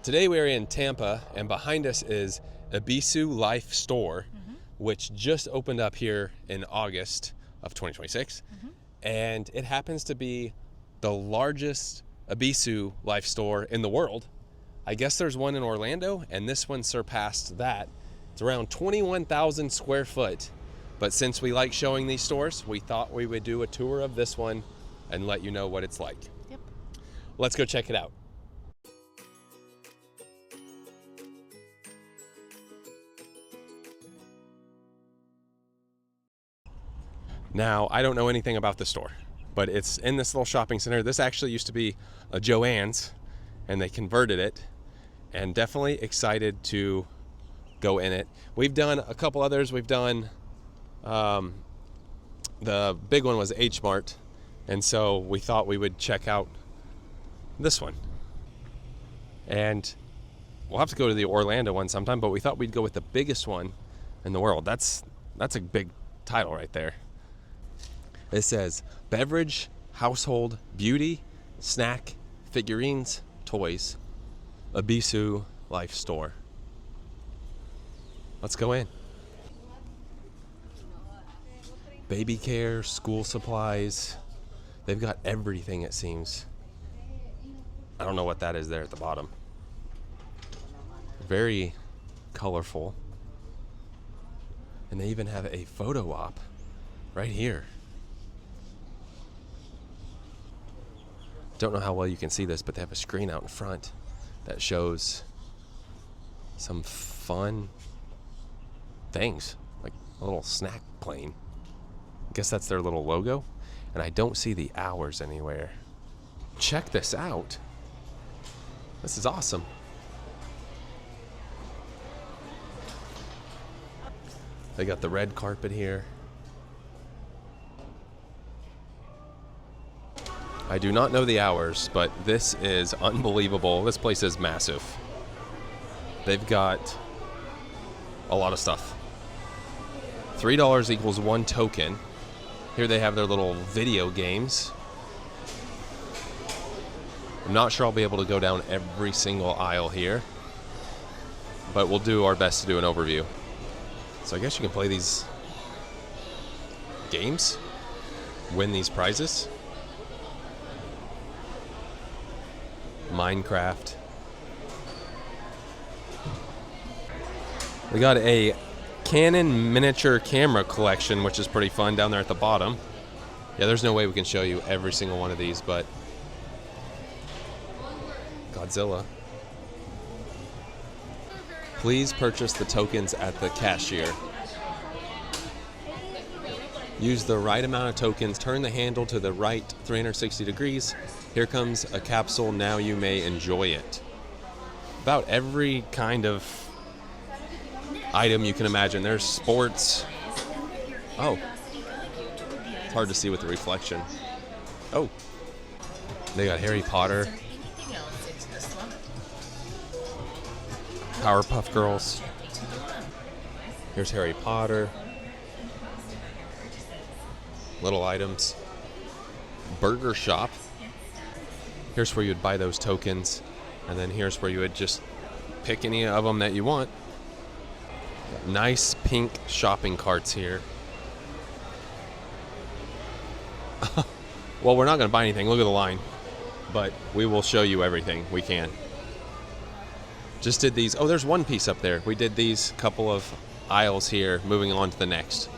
Today we are in Tampa, and behind us is Ebisu Life Store, which just opened up here in August of 2026. And it happens to be the largest Ebisu Life Store in the world. I guess there's one in Orlando, and this one surpassed that. It's around 21,000 square foot. But since we like showing these stores, we thought we would do a tour of this one and let you know what it's like. Yep. Let's go check it out. Now, I don't know anything about the store, but it's in this little shopping center. This actually used to be a Joann's, and they converted it, and definitely excited to go in it. We've done a couple others. We've done, the big one was H Mart, and so we thought we would check out this one. And we'll have to go to the Orlando one sometime, but we thought we'd go with the biggest one in the world. That's a big title right there. It says beverage, household, beauty, snack, figurines, toys, Ebisu Life Store. Let's go in. Baby care, school supplies. They've got everything, it seems. I don't know what that is there at the bottom. Very colorful. And they even have a photo op right here. Don't know how well you can see this, but they have a screen out in front that shows some fun things, like a little snack plane. I guess that's their little logo, and I don't see the hours anywhere. Check this out. This is awesome. They got the red carpet here. I do not know the hours, but this is unbelievable. This place is massive. They've got a lot of stuff. $3 equals 1 token. Here they have their little video games. I'm not sure I'll be able to go down every single aisle here, but we'll do our best to do an overview. So I guess you can play these games, win these prizes. Minecraft. We got a Canon miniature camera collection, which is pretty fun down there at the bottom. Yeah, there's no way we can show you every single one of these, but Godzilla. Please purchase the tokens at the cashier. Use the right amount of tokens, turn the handle to the right 360 degrees. Here comes a capsule, now you may enjoy it. About every kind of item you can imagine. There's sports. Oh, it's hard to see with the reflection. Oh, they got Harry Potter. Powerpuff Girls. Here's Harry Potter. Little items. Burger shop. Here's where you'd buy those tokens, and then here's where you would just pick any of them that you want. Nice pink shopping carts here. Well, we're not going to buy anything. Look at the line. But we will show you everything we can. Just did these. Oh, there's one piece up there. We did these couple of aisles here, moving on to the next.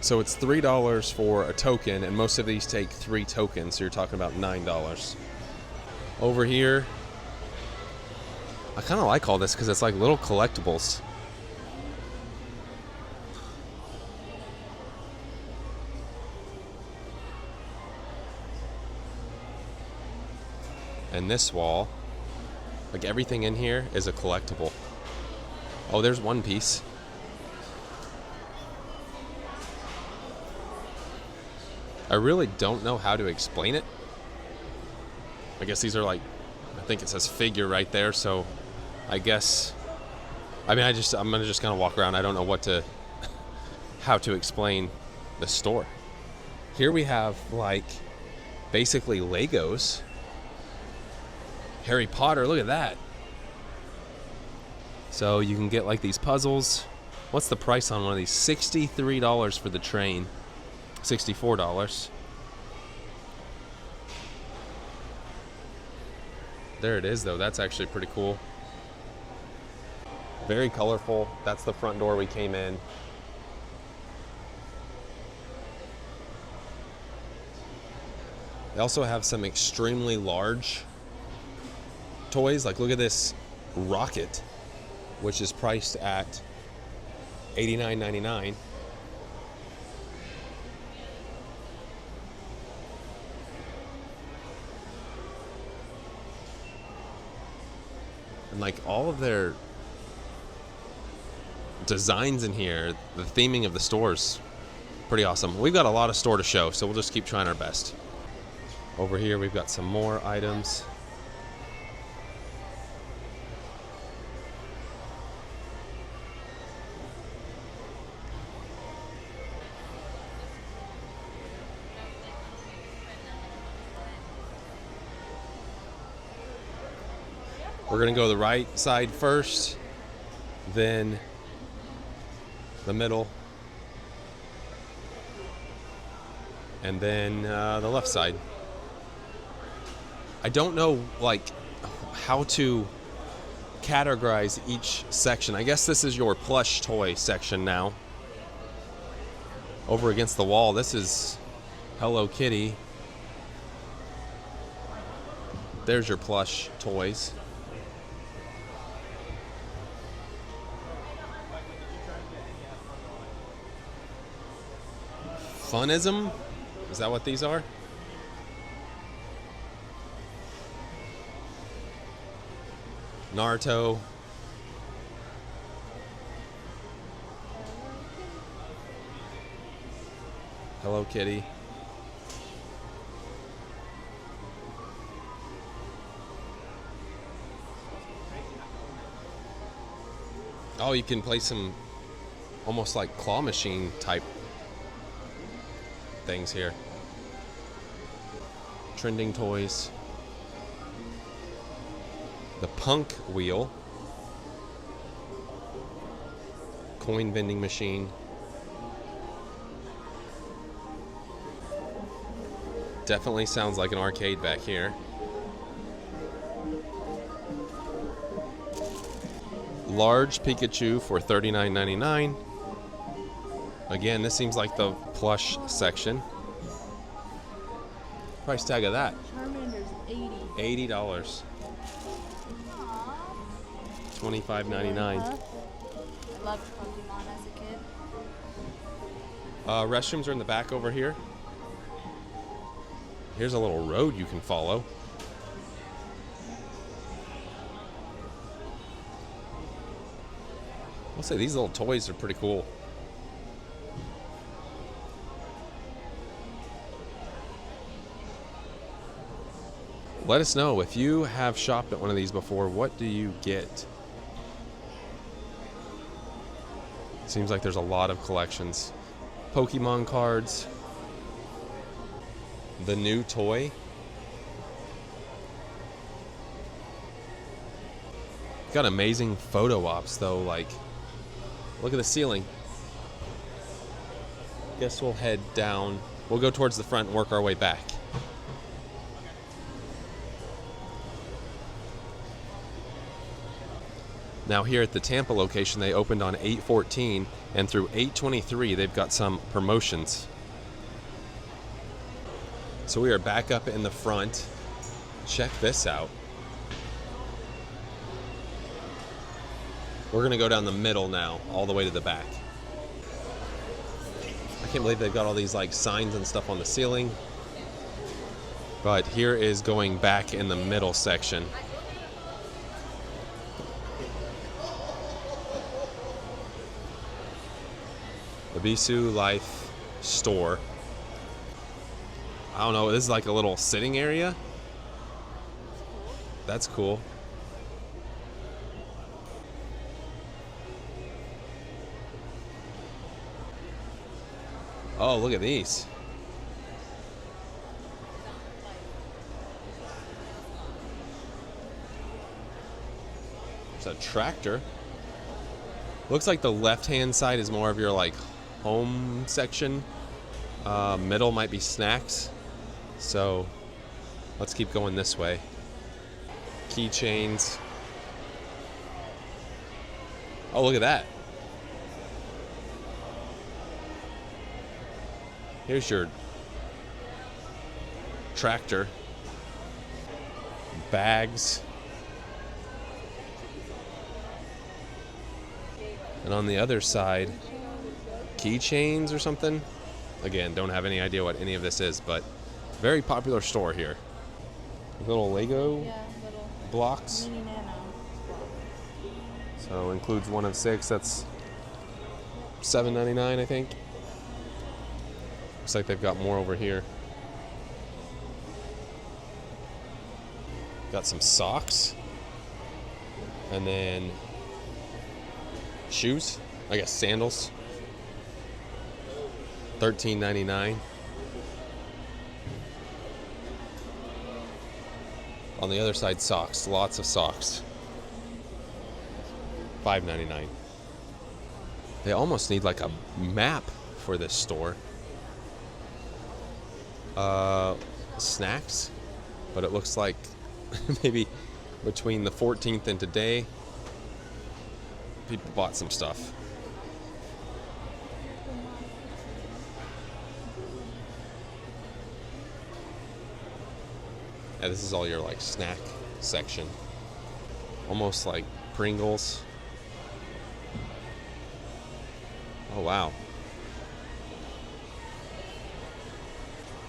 So it's $3 for a token, and most of these take 3 tokens, so you're talking about $9. Over here, I kind of like all this because it's like little collectibles. And this wall, like everything in here is a collectible. Oh, there's one piece. I really don't know how to explain it. I guess these are like, I think it says figure right there, so I guess, I'm gonna just kind of walk around. I don't know how to explain the store. Here we have like basically Legos. Harry Potter, look at that. So you can get like these puzzles. What's the price on one of these? $63 for the train. $64. There it is though. That's actually pretty cool. Very colorful. That's the front door we came in. They also have some extremely large toys. Like look at this rocket, which is priced at $89.99. And like all of their designs in here, the theming of the stores, pretty awesome. We've got a lot of store to show, so we'll just keep trying our best. Over here we've got some more items. We're gonna go the right side first, then the middle, and then the left side. I don't know like how to categorize each section. I guess this is your plush toy section now. Over against the wall, this is Hello Kitty. There's your plush toys. Funism? Is that what these are? Naruto. Hello Kitty. Oh, you can play some almost like claw machine type things here. Trending toys. The punk wheel. Coin vending machine. Definitely sounds like an arcade back here. Large Pikachu for $39.99. Again, this seems like the plush section. Price tag of that? Charmander's $80. $80. $25.99. I loved Pokemon as a kid. Restrooms are in the back over here. Here's a little road you can follow. I'll say these little toys are pretty cool. Let us know if you have shopped at one of these before. What do you get? Seems like there's a lot of collections. Pokemon cards. The new toy. Got amazing photo ops though, like look at the ceiling. Guess we'll head down. We'll go towards the front and work our way back. Now here at the Tampa location, they opened on 8/14, and through 8/23, they've got some promotions. So we are back up in the front. Check this out. We're gonna go down the middle now, all the way to the back. I can't believe they've got all these like signs and stuff on the ceiling. But here is going back in the middle section. Ebisu Life Store. I don't know, this is like a little sitting area. That's cool. Oh, look at these. There's a tractor. Looks like the left-hand side is more of your like home section. Middle might be snacks. So let's keep going this way. Keychains. Oh, look at that. Here's your tractor. Bags. And on the other side, keychains or something. Again, don't have any idea what any of this is, but very popular store here. Little Lego little blocks. mini nano. So includes one of 6. That's $7.99, I think. Looks like they've got more over here. Got some socks. And then shoes. I guess sandals. $13.99. On the other side, socks. Lots of socks. $5.99. They almost need like a map for this store. Snacks, but it looks like maybe between the 14th and today, people bought some stuff. Yeah, this is all your like snack section. Almost like Pringles. Oh wow.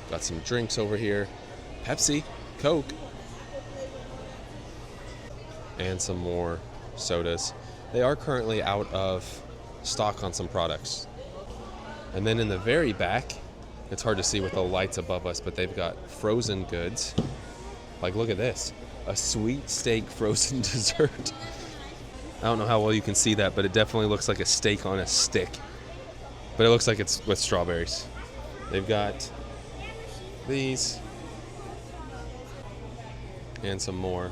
Got some drinks over here. Pepsi, Coke. And some more sodas. They are currently out of stock on some products. And then in the very back, it's hard to see with the lights above us, but they've got frozen goods. Like, look at this. A sweet steak frozen dessert. I don't know how well you can see that, but it definitely looks like a steak on a stick. But it looks like it's with strawberries. They've got these. And some more.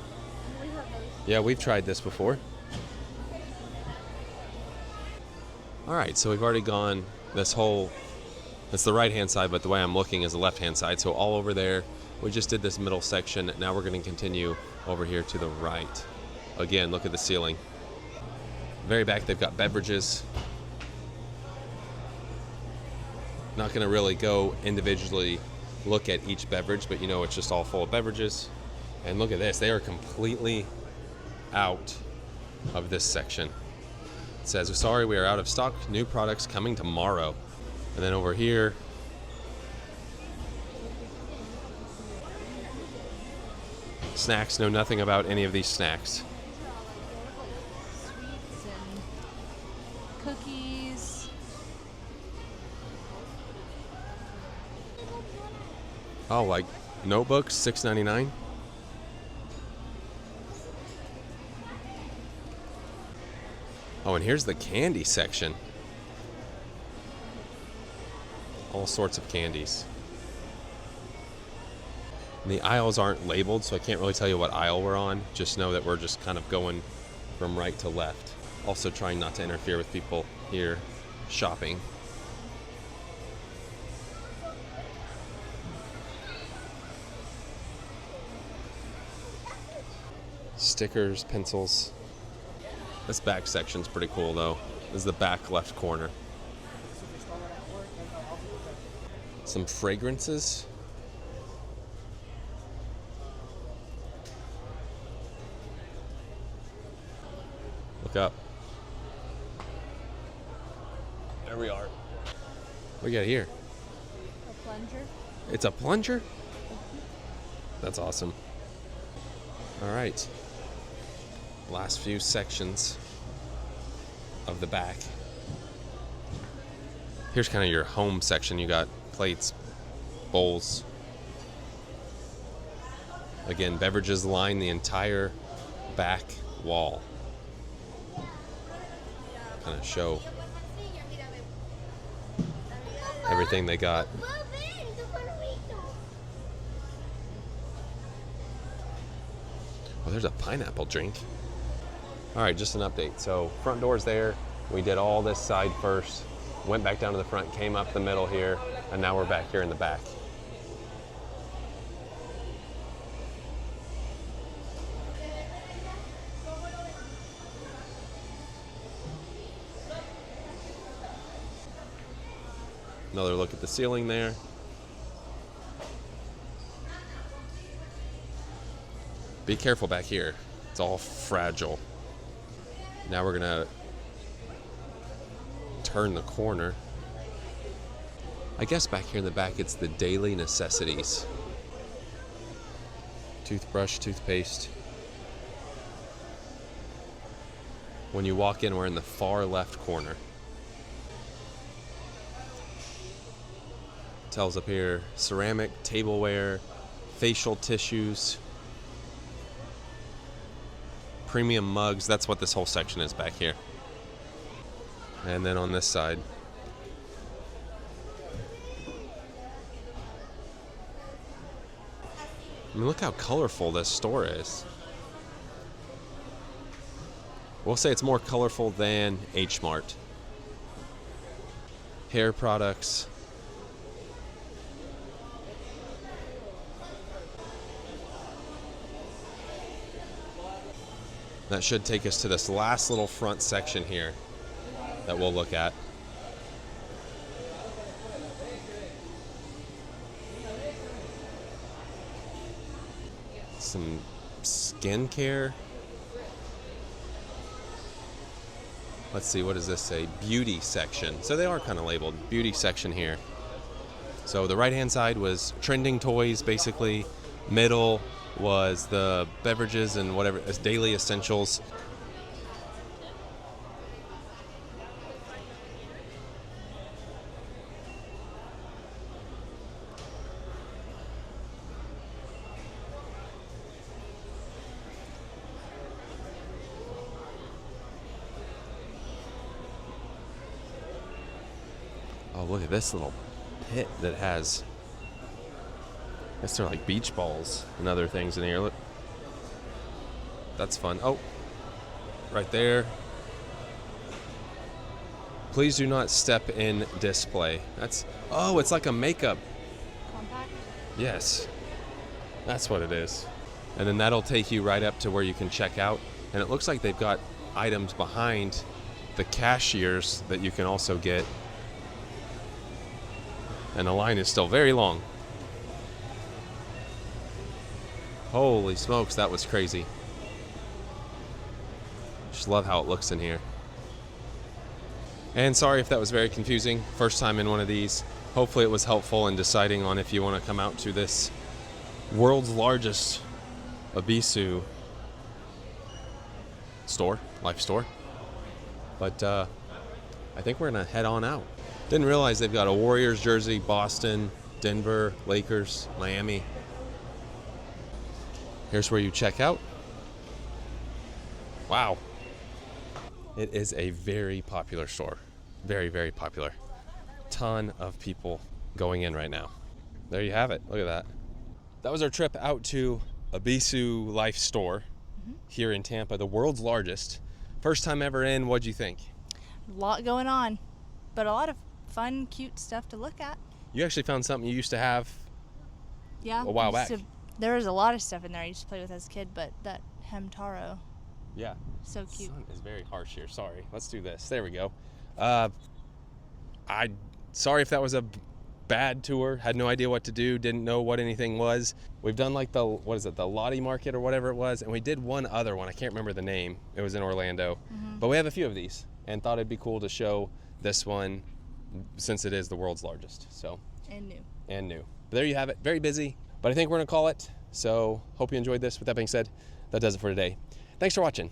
Yeah, we've tried this before. Alright, so we've already gone this whole... It's the right-hand side, but the way I'm looking is the left-hand side. So all over there, we just did this middle section. Now we're going to continue over here to the right. Again, look at the ceiling. Very back, they've got beverages. Not going to really go individually look at each beverage, but you know it's just all full of beverages. And look at this. They are completely out of this section. It says, sorry, we are out of stock. New products coming tomorrow. And then over here, snacks. Know nothing about any of these snacks. Sweets and cookies. Oh, like notebooks, $6.99. Oh, and here's the candy section. All sorts of candies. And the aisles aren't labeled, so I can't really tell you what aisle we're on. Just know that we're just kind of going from right to left. Also trying not to interfere with people here shopping. Stickers, pencils. This back section's pretty cool though. This is the back left corner. Some fragrances. Look up. There we are. What do you got here? A plunger. It's a plunger? That's awesome. All right. Last few sections of the back. Here's kind of your home section. You got plates, bowls. Again, beverages line the entire back wall. Kind of show everything they got. Oh, there's a pineapple drink. All right, just an update. So front door's there. We did all this side first, went back down to the front, came up the middle here, and now we're back here in the back. Another look at the ceiling there. Be careful back here. It's all fragile. Now we're gonna turn the corner. I guess back here in the back it's the daily necessities. Toothbrush, toothpaste. When you walk in, we're in the far left corner. Tells up here, ceramic, tableware, facial tissues, premium mugs. That's what this whole section is back here. And then on this side, I mean, look how colorful this store is. We'll say it's more colorful than H Mart. Hair products. That should take us to this last little front section here that we'll look at. Some skincare. Let's see, what does this say? Beauty section. So they are kind of labeled beauty section here. So the right-hand side was trending toys, basically. Middle was the beverages and whatever, daily essentials. Oh, look at this little pit that has, I guess they're like beach balls and other things in here. Look, that's fun. Oh, right there. Please do not step in display. That's, oh, it's like a makeup. Compact? Yes, that's what it is. And then that'll take you right up to where you can check out. And it looks like they've got items behind the cashiers that you can also get. And the line is still very long. Holy smokes, that was crazy. Just love how it looks in here. And sorry if that was very confusing. First time in one of these. Hopefully it was helpful in deciding on if you want to come out to this world's largest Ebisu store, life store. But I think we're gonna head on out. Didn't realize they've got a Warriors jersey, Boston, Denver, Lakers, Miami. Here's where you check out. Wow. It is a very popular store. Very, very popular. Ton of people going in right now. There you have it. Look at that. That was our trip out to Ebisu Life Store here in Tampa, the world's largest. First time ever in. What'd you think? A lot going on, but a lot of fun, cute stuff to look at. You actually found something you used to have Yeah. a while back. There was a lot of stuff in there I used to play with as a kid, but that Hamtaro, Yeah. so cute. Sun is very harsh here. Sorry. Let's do this. There we go. Sorry if that was a bad tour. Had no idea what to do. Didn't know what anything was. We've done like the Lottie Market or whatever it was, and we did one other one. I can't remember the name. It was in Orlando. But we have a few of these, and thought it'd be cool to show this one since it is the world's largest. So. And new. But there you have it. Very busy, but I think we're gonna call it. So hope you enjoyed this. With that being said, that does it for today. Thanks for watching.